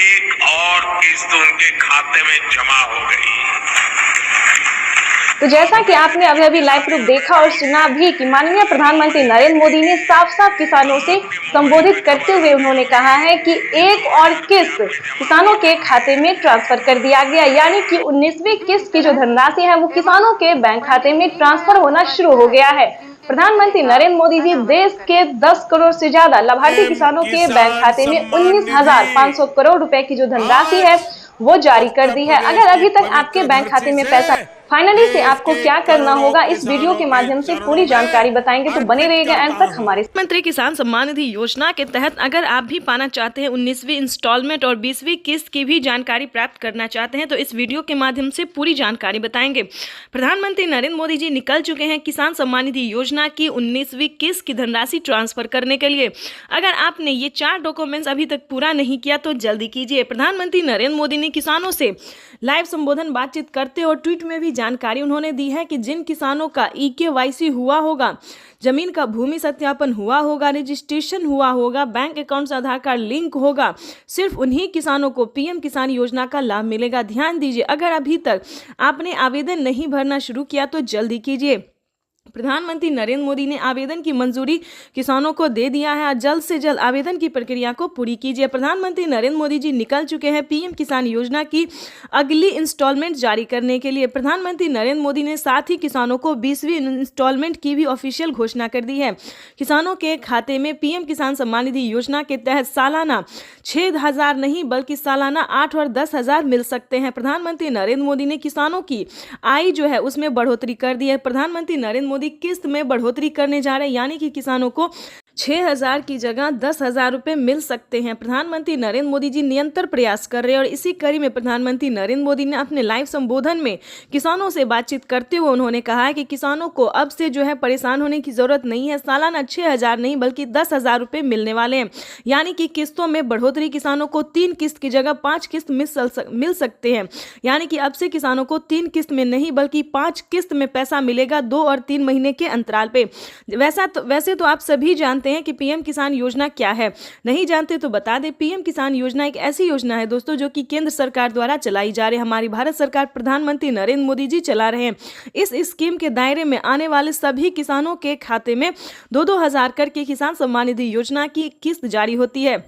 एक और किस्त उनके खाते में जमा हो गई। तो जैसा कि आपने अभी अभी लाइव प्रूफ देखा और सुना भी कि माननीय प्रधानमंत्री नरेंद्र मोदी ने साफ साफ किसानों से संबोधित करते हुए उन्होंने कहा है कि एक और किस्त किसानों के खाते में ट्रांसफर कर दिया गया, यानी कि 19वीं किस्त की जो धनराशि है वो किसानों के बैंक खाते में ट्रांसफर होना शुरू हो गया है। प्रधानमंत्री नरेंद्र मोदी जी देश के 10 करोड़ से ज्यादा लाभार्थी किसानों के बैंक खाते में 19,500 करोड़ रुपए की जो धनराशि है वो जारी कर दी है। अगर अभी तक आपके बैंक खाते में पैसा फाइनली से आपको क्या करना होगा इस वीडियो के माध्यम से पूरी जानकारी बताएंगे, तो बने रहिएगा एंड तक हमारे। प्रधानमंत्री किसान सम्मान निधि योजना के तहत अगर आप भी पाना चाहते हैं 19वीं इंस्टॉलमेंट और 20वीं किस्त की भी जानकारी प्राप्त करना चाहते हैं तो इस वीडियो के माध्यम से पूरी जानकारी बताएंगे। प्रधानमंत्री नरेंद्र मोदी जी निकल चुके हैं किसान सम्मान निधि योजना की 19वीं किस्त की धनराशि ट्रांसफर करने के लिए। अगर आपने ये 4 डॉक्यूमेंट्स अभी तक पूरा नहीं किया तो जल्दी कीजिए। प्रधानमंत्री नरेंद्र मोदी ने किसानों से लाइव संबोधन बातचीत करते और ट्वीट में भी जानकारी उन्होंने दी है कि जिन किसानों का eKYC हुआ होगा, जमीन का भूमि सत्यापन हुआ होगा, रजिस्ट्रेशन हुआ होगा, बैंक अकाउंट से आधार कार्ड लिंक होगा, सिर्फ उन्हीं किसानों को पीएम किसान योजना का लाभ मिलेगा। ध्यान दीजिए, अगर अभी तक आपने आवेदन नहीं भरना शुरू किया तो जल्दी कीजिए। प्रधानमंत्री नरेंद्र मोदी ने आवेदन की मंजूरी किसानों को दे दिया है। जल्द से जल्द आवेदन की प्रक्रिया को पूरी कीजिए। प्रधानमंत्री नरेंद्र मोदी जी निकल चुके हैं पीएम किसान योजना की अगली इंस्टॉलमेंट जारी करने के लिए। प्रधानमंत्री नरेंद्र मोदी ने साथ ही किसानों को 20वीं इंस्टॉलमेंट की भी ऑफिशियल घोषणा कर दी है। किसानों के खाते में पीएम किसान सम्मान निधि योजना के तहत सालाना 6,000 नहीं बल्कि सालाना 8 और 10,000 मिल सकते हैं। प्रधानमंत्री नरेंद्र मोदी ने किसानों की आय जो है उसमें बढ़ोतरी कर दी है। प्रधानमंत्री नरेंद्र मोदी किस्त में बढ़ोतरी करने जा रहे हैं, यानी कि किसानों को 6,000 की जगह 10,000 रुपए मिल सकते हैं। प्रधानमंत्री नरेंद्र मोदी जी निरंतर प्रयास कर रहे हैं और इसी कड़ी में प्रधानमंत्री नरेंद्र मोदी ने अपने लाइव संबोधन में किसानों से बातचीत करते हुए उन्होंने कहा है कि किसानों को अब से जो है परेशान होने की जरूरत नहीं है। सालाना 6,000 नहीं बल्कि 10,000 रुपए मिलने वाले हैं, यानी कि किस्तों में बढ़ोतरी। किसानों को 3 किस्त की जगह 5 किस्त मिल सकते हैं, यानी कि अब से किसानों को 3 किस्त में नहीं बल्कि 5 किस्त में पैसा मिलेगा 2 और 3 महीने के अंतराल पे। वैसे तो आप सभी जानते हैं कि पीएम किसान योजना क्या है। नहीं जानते तो बता दें, पीएम किसान योजना एक ऐसी योजना है दोस्तों जो कि केंद्र सरकार द्वारा चलाई जा रही है। हमारी भारत सरकार प्रधानमंत्री नरेंद्र मोदी जी चला रहे हैं। इस स्कीम के दायरे में आने वाले सभी किसानों के खाते में 2-2 हजार करके किसान सम्मान निधि योजना की किस्त जारी होती है।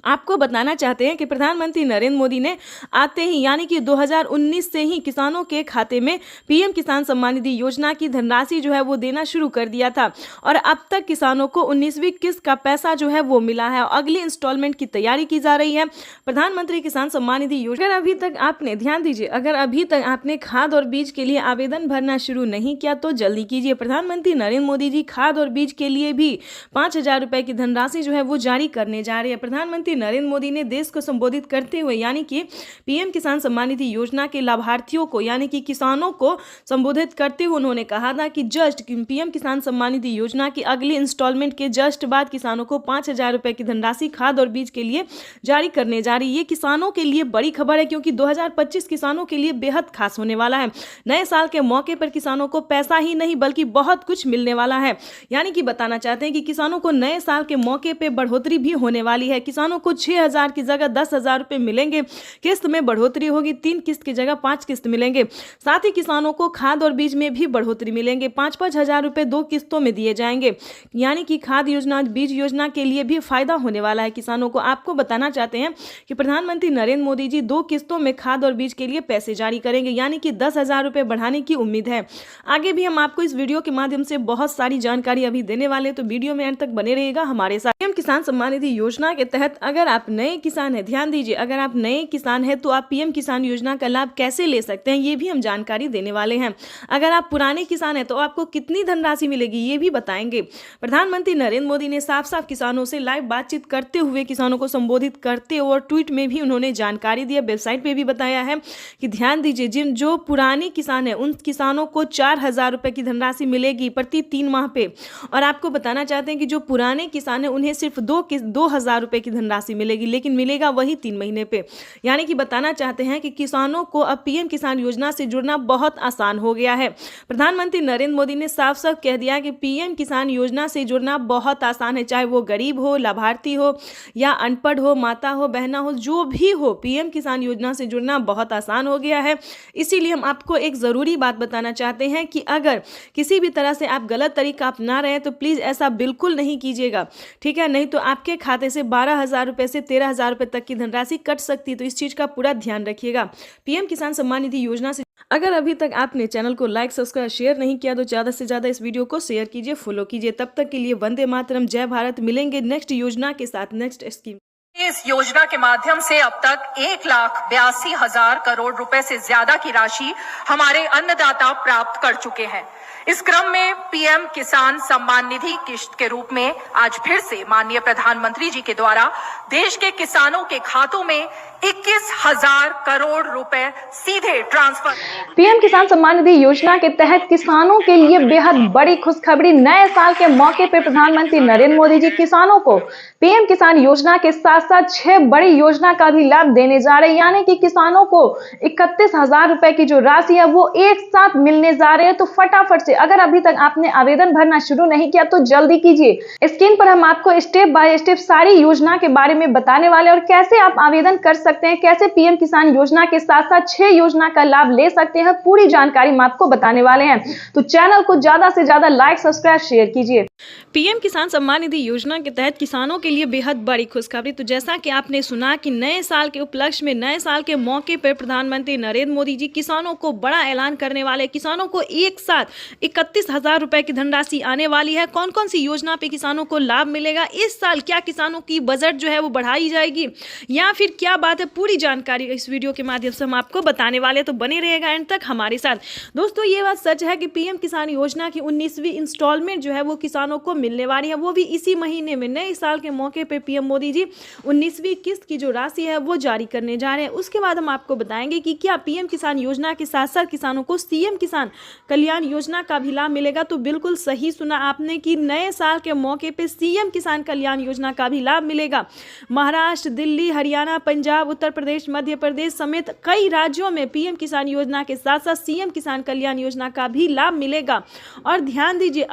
आपको बताना चाहते हैं कि प्रधानमंत्री नरेंद्र मोदी ने आते ही यानी कि 2019 से ही किसानों के खाते में पीएम किसान सम्मान निधि योजना की धनराशि जो है वो देना शुरू कर दिया था और अब तक किसानों को 19वीं किस्त का पैसा जो है वो मिला है। अगली इंस्टॉलमेंट की तैयारी की जा रही है। प्रधानमंत्री किसान सम्मान निधि योजना अगर अभी तक आपने ध्यान दीजिए, अगर अभी तक आपने खाद और बीज के लिए आवेदन भरना शुरू नहीं किया तो जल्दी कीजिए। प्रधानमंत्री नरेंद्र मोदी जी खाद और बीज के लिए भी 5,000 रुपए की धनराशि जो है वो जारी करने जा रही है। प्रधानमंत्री नरेंद्र मोदी ने देश को संबोधित करते हुए यानी कि पीएम किसान सम्मान निधि योजना के लाभार्थियों को यानी कि किसानों को संबोधित करते हुए उन्होंने कहा था कि जस्ट पीएम किसान सम्मान निधि योजना की अगली इंस्टॉलमेंट के जस्ट बाद किसानों को 5,000 रुपए की धनराशि खाद और बीज के लिए जारी करने जा रही है। ये किसानों के लिए बड़ी खबर है क्योंकि 2025 किसानों के लिए बेहद खास होने वाला है। नए साल के मौके पर किसानों को पैसा ही नहीं बल्कि बहुत कुछ मिलने वाला है, यानी कि बताना चाहते हैं कि किसानों को नए साल के मौके पर बढ़ोतरी भी होने वाली है। किसानों को 6,000 की जगह 10,000 रुपए मिलेंगे। किस्त में बढ़ोतरी होगी, 3 किस्त की जगह 5 किस्त मिलेंगे। साथ ही किसानों को खाद और बीज में भी बढ़ोतरी मिलेंगे। 5-5 हजार रुपए 2 किस्तों में दिए जाएंगे, यानी कि खाद योजना बीज योजना के लिए भी फायदा होने वाला है किसानों को। आपको बताना चाहते हैं कि प्रधानमंत्री नरेंद्र मोदी जी 2 किस्तों में खाद और बीज के लिए पैसे जारी करेंगे, यानी कि 10,000 रुपए बढ़ाने की उम्मीद है। आगे भी हम आपको इस वीडियो के माध्यम से बहुत सारी जानकारी अभी देने वाले, तो वीडियो में अंत तक बने रहेगा हमारे साथ। पीएम किसान सम्मान निधि योजना के तहत अगर आप नए किसान है, ध्यान दीजिए, अगर आप नए किसान हैं तो आप पीएम किसान योजना का लाभ कैसे ले सकते हैं ये भी हम जानकारी देने वाले हैं। अगर आप पुराने किसान हैं तो आपको कितनी धनराशि मिलेगी ये भी बताएंगे। प्रधानमंत्री नरेंद्र मोदी ने साफ साफ किसानों से लाइव बातचीत करते हुए किसानों को संबोधित करते और ट्वीट में भी उन्होंने जानकारी दी है, वेबसाइट पे भी बताया है कि ध्यान दीजिए, जिन जो पुराने किसान है उन किसानों को 4,000 रुपए की धनराशि मिलेगी प्रति 3 माह पे। और आपको बताना चाहते हैं कि जो पुराने किसान है उन्हें सिर्फ 2,000 रुपए की धनराशि राशि मिलेगी, लेकिन मिलेगा वही 3 महीने पे। यानी कि बताना चाहते हैं कि किसानों को अब पीएम किसान योजना से जुड़ना बहुत आसान हो गया है। प्रधानमंत्री नरेंद्र मोदी ने साफ साफ कह दिया कि पीएम किसान योजना से जुड़ना बहुत आसान है, चाहे वो गरीब हो, लाभार्थी हो या अनपढ़ हो, माता हो, बहना हो, जो भी हो, पीएम किसान योजना से जुड़ना बहुत आसान हो गया है। इसीलिए हम आपको एक ज़रूरी बात बताना चाहते हैं कि अगर किसी भी तरह से आप गलत तरीका अपना रहे हैं तो प्लीज़ ऐसा बिल्कुल नहीं कीजिएगा, ठीक है? नहीं तो आपके खाते से 12,000 रुपये से 13,000 रुपये तक की धनराशि कट सकती है। तो इस चीज़ का पूरा ध्यान रखिएगा। पीएम किसान सम्मान निधि योजना से अगर अभी तक आपने चैनल को लाइक, सब्सक्राइब, शेयर नहीं किया तो ज़्यादा से ज़्यादा इस वीडियो को शेयर कीजिए, फॉलो कीजिए। तब तक के लिए वंदे मातरम, जय भारत। मिलेंगे नेक्स्ट योजना के साथ, नेक्स्ट स्कीम। इस योजना के माध्यम से अब तक 1,82,000 करोड़ रुपए से ज्यादा की राशि हमारे अन्नदाता प्राप्त कर चुके हैं। इस क्रम में पीएम किसान सम्मान निधि किश्त के रूप में आज फिर से माननीय प्रधानमंत्री जी के द्वारा देश के किसानों के खातों में 21,000 करोड़ रुपए सीधे ट्रांसफर। पीएम किसान सम्मान निधि योजना के तहत किसानों के लिए बेहद बड़ी खुशखबरी। नए साल के मौके पर प्रधानमंत्री नरेंद्र मोदी जी किसानों को पीएम किसान योजना के साथ साथ 6 बड़ी योजना का भी लाभ देने जा रहे हैं। यानी कि किसानों को 31,000 रुपए की जो राशि है वो एक साथ मिलने जा रहे हैं। तो फटाफट से, अगर अभी तक आपने आवेदन भरना शुरू नहीं किया तो जल्दी कीजिए। स्क्रीन पर हम आपको स्टेप बाय स्टेप सारी योजना के बारे में बताने वाले और कैसे आप आवेदन कर सकते हैं, कैसे पीएम किसान योजना के साथ साथ 6 योजना का लाभ ले सकते हैं, पूरी जानकारी हम आपको बताने वाले हैं। तो चैनल को ज्यादा से ज्यादा लाइक, सब्सक्राइब, शेयर कीजिए। पीएम किसान सम्मान निधि योजना के तहत किसानों के लिए बेहद बड़ी खुशखबरी। तो जैसा कि आपने सुना कि नए साल के उपलक्ष्य में, नए साल के मौके पर प्रधानमंत्री नरेंद्र मोदी जी किसानों को बड़ा ऐलान करने वाले। किसानों को एक साथ 31,000 रुपए की धनराशि आने वाली है। कौन कौन सी योजना पे किसानों को लाभ मिलेगा इस साल, क्या किसानों की बजट जो है वो बढ़ाई जाएगी या फिर क्या बात है, पूरी जानकारी इस वीडियो के माध्यम से हम आपको बताने वाले। तो बने रहेगा एंड तक हमारे साथ। दोस्तों, ये बात सच है कि पीएम किसान योजना की 19वीं इंस्टॉलमेंट जो है वो किसानों को मिलने वाली है, वो भी इसी महीने में। नए साल के मौके पे पीएम मोदी जी 19वीं किस्त की जो राशि है वो जारी करने जा रहे हैं। उसके बाद हम आपको बताएंगे कि क्या पीएम किसान योजना के साथ साथ किसानों को सीएम किसान कल्याण योजना का भी लाभ मिलेगा। तो बिल्कुल सही सुना आपने कि नए साल के मौके पे सीएम किसान कल्याण योजना का भी लाभ मिलेगा। महाराष्ट्र, दिल्ली, हरियाणा, पंजाब, उत्तर प्रदेश, मध्य प्रदेश समेत कई राज्यों में पीएम किसान योजना के साथ साथ सीएम किसान कल्याण योजना का भी लाभ मिलेगा। और ध्यान दीजिए,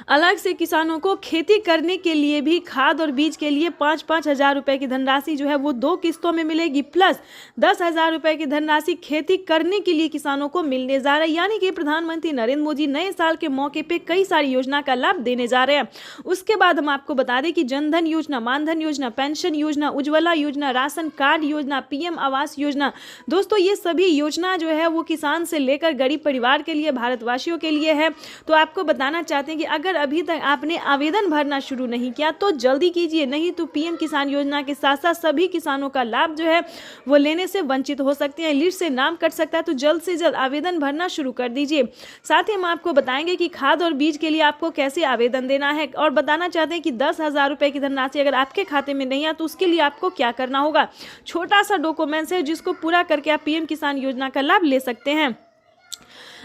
अलग से किसानों को खेती करने के लिए भी खाद और बीज के लिए 5-5 हजार रुपए की धनराशि जो है वो 2 किस्तों में मिलेगी, प्लस 10,000 रुपए की धनराशि खेती करने के लिए किसानों को मिलने जा रहा है। यानी कि प्रधानमंत्री नरेंद्र मोदी नए साल के मौके पे कई सारी योजना का लाभ देने जा रहे हैं। उसके बाद हम आपको बता दें कि जनधन योजना, मानधन योजना, पेंशन योजना, उज्ज्वला योजना, राशन कार्ड योजना, पीएम आवास योजना, दोस्तों ये सभी योजना जो है वो किसान से लेकर गरीब परिवार के लिए, भारतवासियों के लिए है। तो आपको बताना चाहते हैं कि अगर अभी तक आपने आवेदन भरना शुरू नहीं किया तो जल्दी कीजिए, नहीं तो पीएम किसान योजना के साथ साथ सभी किसानों का लाभ जो है वो लेने से वंचित हो सकते हैं, लिस्ट से नाम कट सकता है। तो जल्द से जल्द आवेदन भरना शुरू कर दीजिए। साथ ही हम आपको बताएंगे कि खाद और बीज के लिए आपको कैसे आवेदन देना है और बताना चाहते हैं कि 10,000 रुपए की धनराशि अगर आपके खाते में नहीं है तो उसके लिए आपको क्या करना होगा। छोटा सा डॉक्यूमेंट्स है जिसको पूरा करके आप पीएम किसान योजना का लाभ ले सकते हैं।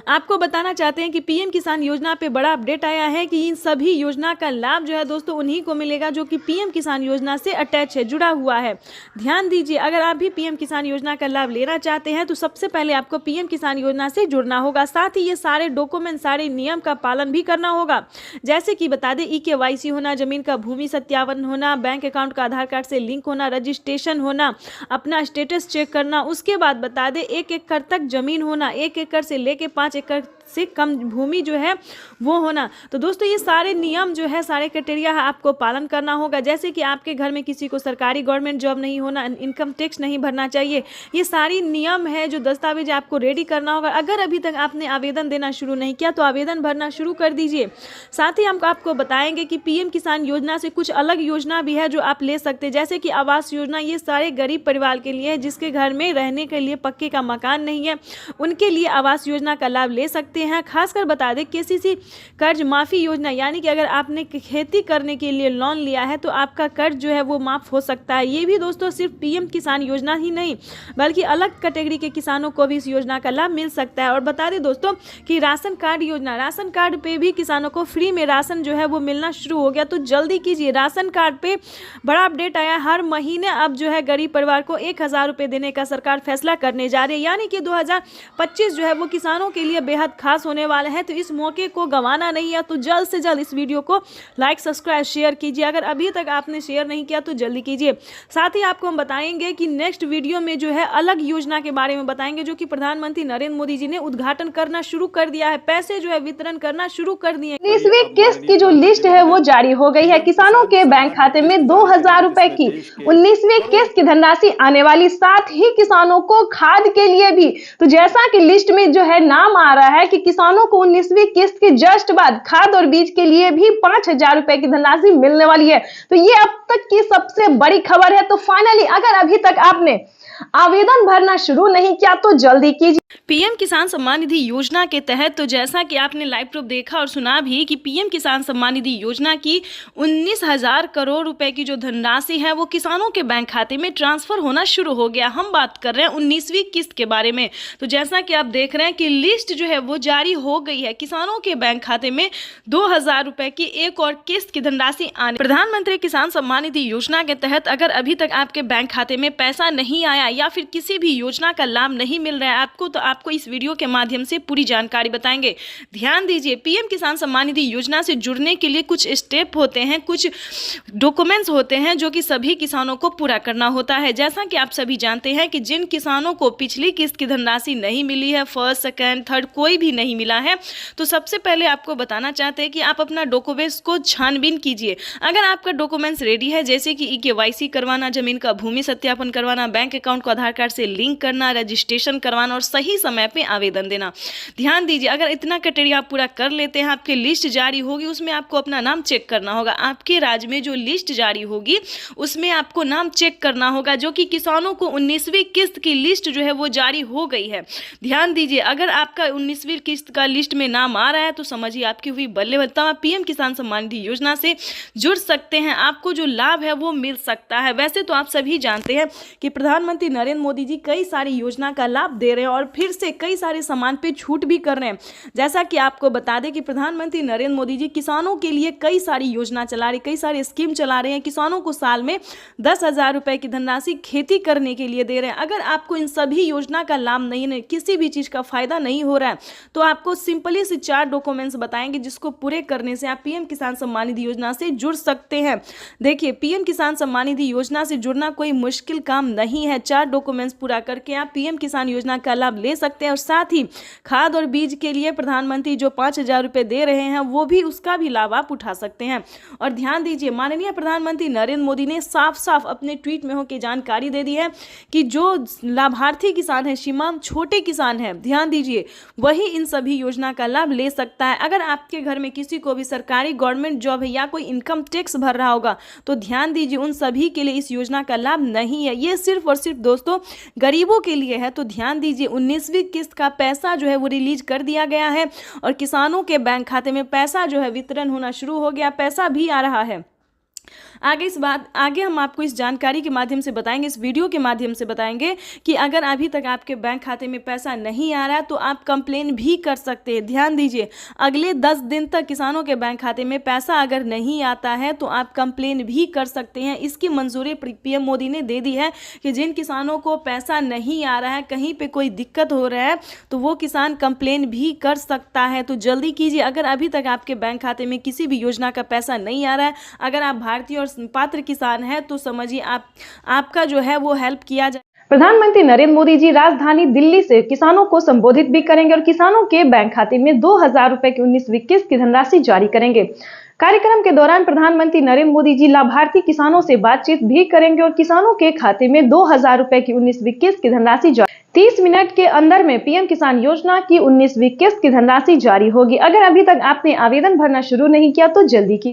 आपको बताना चाहते हैं कि पीएम किसान योजना पे बड़ा अपडेट आया है कि इन सभी योजना का लाभ जो है दोस्तों उन्हीं को मिलेगा जो कि पीएम किसान योजना से अटैच है, जुड़ा हुआ है। ध्यान दीजिए, अगर आप भी पीएम किसान योजना का लाभ लेना चाहते हैं तो सबसे पहले आपको पीएम किसान योजना से जुड़ना होगा। साथ ही ये सारे डॉक्यूमेंट, सारे नियम का पालन भी करना होगा। जैसे कि बता दें, EKYC होना, जमीन का भूमि सत्यापन होना, बैंक अकाउंट का आधार कार्ड से लिंक होना, रजिस्ट्रेशन होना, अपना स्टेटस चेक करना। उसके बाद बता दें 1 एकड़ तक जमीन होना, 1 एकड़ से लेके 5 एकड़ से कम भूमि जो है वो होना। तो दोस्तों ये सारे नियम जो है, सारे क्राइटेरिया आपको पालन करना होगा। जैसे कि आपके घर में किसी को सरकारी गवर्नमेंट जॉब नहीं होना, इनकम टैक्स नहीं भरना चाहिए, ये सारी नियम है जो दस्तावेज आपको रेडी करना होगा। अगर अभी तक आपने आवेदन देना शुरू नहीं किया तो आवेदन भरना शुरू कर दीजिए। साथ ही हम आपको बताएंगे कि पीएम किसान योजना से कुछ अलग योजना भी है जो आप ले सकते हैं, जैसे कि आवास योजना। ये सारे गरीब परिवार के लिए है जिसके घर में रहने के लिए पक्के का मकान नहीं है, उनके लिए आवास योजना का लाभ ले सकते सकते हैं। खासकर बता दें केसीसी कर्ज माफ़ी योजना, यानी कि अगर आपने खेती करने के लिए लोन लिया है तो आपका कर्ज जो है वो माफ़ हो सकता है। ये भी दोस्तों सिर्फ पीएम किसान योजना ही नहीं बल्कि अलग कैटेगरी के किसानों को भी इस योजना का लाभ मिल सकता है। और बता दें दोस्तों कि राशन कार्ड योजना, राशन कार्ड पे भी किसानों को फ्री में राशन जो है वो मिलना शुरू हो गया। तो जल्दी कीजिए, राशन कार्ड पे बड़ा अपडेट आया। हर महीने अब जो है गरीब परिवार को 1000 रुपये देने का सरकार फैसला करने जा रही है, यानी कि 2025 जो है वो किसानों के लिए बेहद खास होने वाला है। तो इस मौके को गंवाना नहीं है। तो जल्द से जल्द इस वीडियो को लाइक, सब्सक्राइब, शेयर कीजिए। अगर अभी तक आपने शेयर नहीं किया तो जल्दी कीजिए। साथ ही आपको हम बताएंगे कि नेक्स्ट वीडियो में जो है अलग योजना के बारे में बताएंगे जो कि प्रधानमंत्री नरेंद्र मोदी जी ने उद्घाटन करना शुरू कर दिया है, पैसे जो है वितरण करना शुरू कर दिए। 19वीं किस्त की जो लिस्ट है वो जारी हो गई है। किसानों के बैंक खाते में 2000 रुपए की 19वीं किस्त की धनराशि आने वाली, साथ ही किसानों को खाद के लिए भी। तो जैसा कि लिस्ट में जो है नाम आ रहा है कि किसानों को 19वीं किस्त के जस्ट बाद खाद और बीज के लिए भी 5000 रुपए की धनराशि मिलने वाली है। तो ये अब तक की सबसे बड़ी खबर है। तो फाइनली अगर अभी तक आपने आवेदन भरना शुरू नहीं किया तो जल्दी कीजिए। पीएम किसान सम्मान निधि योजना के तहत तो जैसा कि आपने लाइव प्रूफ देखा और सुना भी कि पीएम किसान सम्मान निधि योजना की 19,000 करोड़ रुपए की जो धनराशि है वो किसानों के बैंक खाते में ट्रांसफर होना शुरू हो गया। हम बात कर रहे हैं 19वीं किस्त के बारे में। तो जैसा कि आप देख रहे हैं कि लिस्ट जो है वो जारी हो गई है। किसानों के बैंक खाते में 2000 रुपए की एक और किस्त की धनराशि आने। प्रधानमंत्री किसान सम्मान निधि योजना के तहत अगर अभी तक आपके बैंक खाते में पैसा नहीं आया या फिर किसी भी योजना का लाभ नहीं मिल रहा है आपको, तो आपको इस वीडियो के माध्यम से पूरी जानकारी बताएंगे। ध्यान दीजिए, पीएम किसान सम्मान निधि योजना से जुड़ने के लिए कुछ स्टेप होते हैं, कुछ डॉक्यूमेंट्स होते हैं जो कि सभी किसानों को पूरा करना होता है। जैसा कि आप सभी जानते हैं कि जिन किसानों को पिछली किस्त की धनराशि नहीं मिली है, फर्स्ट, सेकेंड, थर्ड कोई भी नहीं मिला है, तो सबसे पहले आपको बताना चाहते हैं कि आप अपना डॉक्यूमेंट्स को छानबीन कीजिए। अगर आपका डॉक्यूमेंट्स रेडी है, जैसे कि KYC करवाना, जमीन का भूमि सत्यापन करवाना, बैंक अकाउंट को आधार कार्ड से लिंक करना, रजिस्ट्रेशन करवाना और सही समय पे आवेदन देना। ध्यान दीजिए, अगर इतना क्राइटेरिया आप पूरा कर लेते हैं, आपकी लिस्ट जारी होगी, उसमें आपको अपना नाम चेक करना होगा। आपके राज्य में जो लिस्ट जारी होगी उसमें आपको नाम चेक करना होगा, जो कि किसानों को 19वीं किस्त की लिस्ट जो है वो जारी हो गई है। ध्यान दीजिए, अगर आपका 19वीं किस्त का लिस्ट में नाम आ रहा है तो समझिए आपकी हुई बल्ले बल्ले। आप पीएम किसान सम्मान निधि योजना से जुड़ सकते हैं, आपको जो लाभ है वो मिल सकता है। वैसे तो आप सभी जानते हैं कि प्रधानमंत्री नरेंद्र मोदी जी कई सारी योजना का लाभ दे रहे हैं और फिर से कई सारे सामान पे छूट भी कर रहे हैं। जैसा कि आपको बता दें कि प्रधानमंत्री नरेंद्र मोदी जी किसानों के लिए कई सारी योजना चला रहे, कई सारी स्कीम चला रहे हैं। किसानों को साल में 10,000 रुपए की धनराशि खेती करने के लिए दे रहे हैं। अगर आपको इन सभी योजना का लाभ नहीं, किसी भी चीज का फायदा नहीं हो रहा है, तो आपको सिंपली से 4 डॉक्यूमेंट्स बताएंगे जिसको पूरे करने से आप पीएम किसान सम्मान निधि योजना से जुड़ सकते हैं। देखिए, पीएम किसान सम्मान निधि योजना से जुड़ना कोई मुश्किल काम नहीं है। 4 डॉक्यूमेंट्स पूरा करके आप पीएम किसान योजना का लाभ ले सकते हैं और साथ ही खाद और बीज के लिए प्रधानमंत्री जो 5000 रुपए दे रहे हैं वो भी, उसका भी लाभ आप उठा सकते हैं। और ध्यान दीजिए, माननीय प्रधानमंत्री नरेंद्र मोदी ने साफ साफ अपने ट्वीट में होकर जानकारी दे दी है कि जो लाभार्थी किसान है, सीमांत छोटे किसान है, ध्यान दीजिए, वही इन सभी योजना का लाभ ले सकता है। अगर आपके घर में किसी को भी सरकारी गवर्नमेंट जॉब है या कोई इनकम टैक्स भर रहा होगा तो ध्यान दीजिए, उन सभी के लिए इस योजना का लाभ नहीं है। ये सिर्फ और सिर्फ दोस्तों गरीबों के लिए है। तो ध्यान दीजिए, 19वीं किस्त का पैसा जो है वो रिलीज कर दिया गया है और किसानों के बैंक खाते में पैसा जो है वितरण होना शुरू हो गया, पैसा भी आ रहा है। आगे हम आपको इस जानकारी के माध्यम से बताएंगे, इस वीडियो के माध्यम से बताएंगे कि अगर अभी तक आपके बैंक खाते में पैसा नहीं आ रहा है तो आप कंप्लेन भी कर सकते हैं। ध्यान दीजिए, अगले 10 दिन तक किसानों के बैंक खाते में पैसा अगर नहीं आता है तो आप कंप्लेन भी कर सकते हैं। इसकी मंजूरी पीएम मोदी ने दे दी है कि जिन किसानों को पैसा नहीं आ रहा है, कहीं पर कोई दिक्कत हो रहा है, तो वो किसान कंप्लेन भी कर सकता है। तो जल्दी कीजिए, अगर अभी तक आपके बैंक खाते में किसी भी योजना का पैसा नहीं आ रहा है, अगर आप भारतीय और पात्र किसान है तो समझिए आपका जो है वो हेल्प किया जाए। प्रधानमंत्री नरेंद्र मोदी जी राजधानी दिल्ली से किसानों को संबोधित भी करेंगे और किसानों के बैंक खाते में 2000 रुपए की 19वीं किस्त की धनराशि जारी करेंगे। कार्यक्रम के दौरान प्रधानमंत्री नरेंद्र मोदी जी लाभार्थी किसानों से बातचीत भी करेंगे और किसानों के खाते में 2000 रुपए की 19वीं किस्त की धनराशि जारी। 30 मिनट के अंदर में पीएम किसान योजना की 19वीं किस्त की धनराशि जारी होगी। अगर अभी तक आपने आवेदन भरना शुरू नहीं किया तो जल्दी कीजिए।